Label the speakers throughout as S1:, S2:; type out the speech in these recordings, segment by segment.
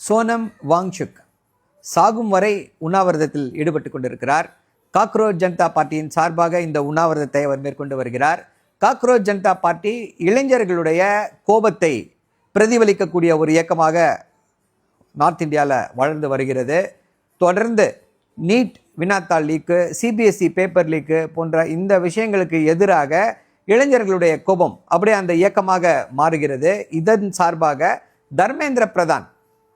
S1: சோனம் வாங்சுக் சாகும் வரை உண்ணாவிரதத்தில் ஈடுபட்டு கொண்டிருக்கிறார். காக்ரோச் ஜனதா பார்ட்டியின் சார்பாக இந்த உண்ணாவிரதத்தை அவர் மேற்கொண்டு வருகிறார். காக்ரோச் ஜனதா பார்ட்டி இளைஞர்களுடைய கோபத்தை பிரதிபலிக்கக்கூடிய ஒரு இயக்கமாக நார்த் இந்தியாவில் வளர்ந்து வருகிறது. தொடர்ந்து நீட் வினாத்தாள் லீக்கு, சிபிஎஸ்இ பேப்பர் லீக்கு போன்ற இந்த விஷயங்களுக்கு எதிராக இளைஞர்களுடைய கோபம் அப்படியே அந்த இயக்கமாக மாறுகிறது. இதன் சார்பாக தர்மேந்திர பிரதான்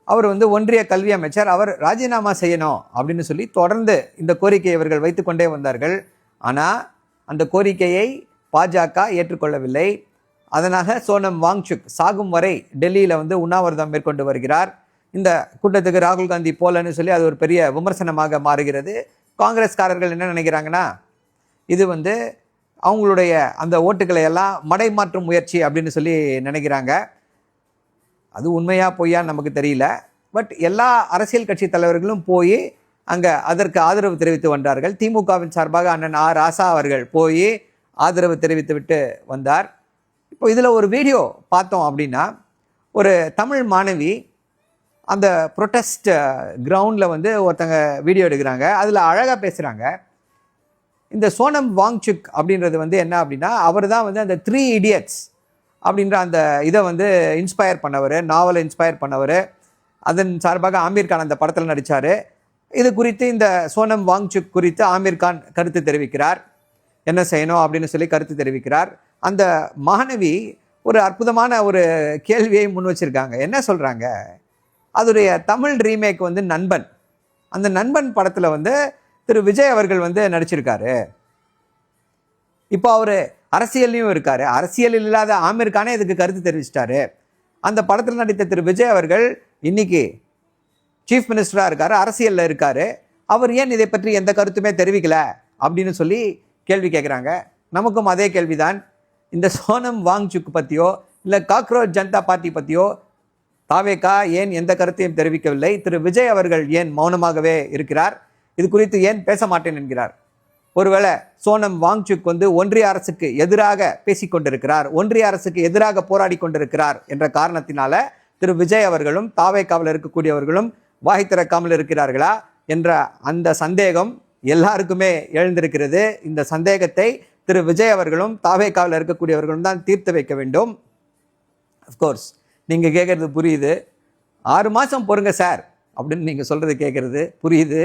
S1: அவர் ஒன்றிய கல்வி அமைச்சர், அவர் ராஜினாமா செய்யணும் அப்படின்னு சொல்லி தொடர்ந்து இந்த கோரிக்கையை இவர்கள் வைத்துக்கொண்டே வந்தார்கள். ஆனால் அந்த கோரிக்கையை பாஜக ஏற்றுக்கொள்ளவில்லை. அதனால சோனம் வாங்சுக் சாகும் வரை டெல்லியில் உண்ணாவிரதம் மேற்கொண்டு வருகிறார். இந்த கூட்டத்துக்கு ராகுல் காந்தி போலன்னு சொல்லி அது ஒரு பெரிய விமர்சனமாக மாறுகிறது. காங்கிரஸ்காரர்கள் என்ன நினைக்கிறாங்கன்னா, இது அவங்களுடைய அந்த ஓட்டுக்களை எல்லாம் மடைமாற்றும் முயற்சி அப்படின்னு சொல்லி நினைக்கிறாங்க. அது உண்மையா பொய்யான்னு நமக்கு தெரியல. பட் எல்லா அரசியல் கட்சி தலைவர்களும் போய் அங்கே அதற்கு ஆதரவு தெரிவித்து வந்தார்கள். திமுகவின் சார்பாக அண்ணன் ஆர் ராசா அவர்கள் போய் ஆதரவு தெரிவித்து விட்டு வந்தார். இப்போ இதில் ஒரு வீடியோ பார்த்தோம் அப்படின்னா, ஒரு தமிழ் மாணவி அந்த ப்ரொட்டஸ்ட் கிரவுண்டில் ஒருத்தங்க வீடியோ எடுக்கிறாங்க. அதில் அழகாக பேசுகிறாங்க. இந்த சோனம் வாங்சுக் அப்படின்றது என்ன அப்படின்னா, அவர் தான் அந்த 3 Idiots அப்படின்ற அந்த இதை இன்ஸ்பயர் பண்ணவர், நாவலை இன்ஸ்பயர் பண்ணவர். அதன் சார்பாக ஆமீர் கான் அந்த படத்தில் நடித்தார். இது குறித்து இந்த சோனம் வாங்சுக் குறித்து ஆமீர் கான் கருத்து தெரிவிக்கிறார். என்ன செய்யணும் அப்படின்னு சொல்லி கருத்து தெரிவிக்கிறார். அந்த மாணவி ஒரு அற்புதமான ஒரு கேள்வியை முன் வச்சிருக்காங்க. என்ன சொல்கிறாங்க, அதோடைய தமிழ் ரீமேக் நண்பன். அந்த நண்பன் படத்தில் திரு விஜய் அவர்கள் நடிச்சிருக்காரு. இப்போ அவர் அரசியல்லையும் இருக்கார். அரசியல் இல்லாத ஆமீர் கானே இதுக்கு கருத்து தெரிவிச்சிட்டாரு. அந்த படத்தில் நடித்த திரு விஜய் அவர்கள் இன்னைக்கு சீஃப் மினிஸ்டராக இருக்கார், அரசியலில் இருக்கார். அவர் ஏன் இதை பற்றி எந்த கருத்துமே தெரிவிக்கல அப்படின்னு சொல்லி கேள்வி கேட்குறாங்க. நமக்கும் அதே கேள்விதான். இந்த சோனம் வாங்சுக் பற்றியோ இல்லை காக்ரோச் ஜனதா பார்ட்டி பற்றியோ தாவேகா ஏன் எந்த கருத்தையும் தெரிவிக்கவில்லை? திரு விஜய் அவர்கள் ஏன் மௌனமாகவே இருக்கிறார்? இது குறித்து ஏன் பேச மாட்டேன் என்கிறார்? ஒருவேளை சோனம் வாங்சுக் ஒன்றிய அரசுக்கு எதிராக பேசிக்கொண்டிருக்கிறார், ஒன்றிய அரசுக்கு எதிராக போராடி கொண்டிருக்கிறார் என்ற காரணத்தினால திரு விஜய் அவர்களும் தாவேகாவில் இருக்கக்கூடியவர்களும் வாய் திறக்காமல் இருக்கிறார்களா என்ற அந்த சந்தேகம் எல்லாருக்குமே எழுந்திருக்கிறது. இந்த சந்தேகத்தை திரு விஜய் அவர்களும் தாவேகாவில் இருக்கக்கூடியவர்களும் தான் தீர்த்து வைக்க வேண்டும். அஃப்கோர்ஸ் நீங்கள் கேட்குறது புரியுது. 6 மாதம் பொறுங்க சார் அப்படின்னு நீங்கள் சொல்கிறது கேட்குறது புரியுது.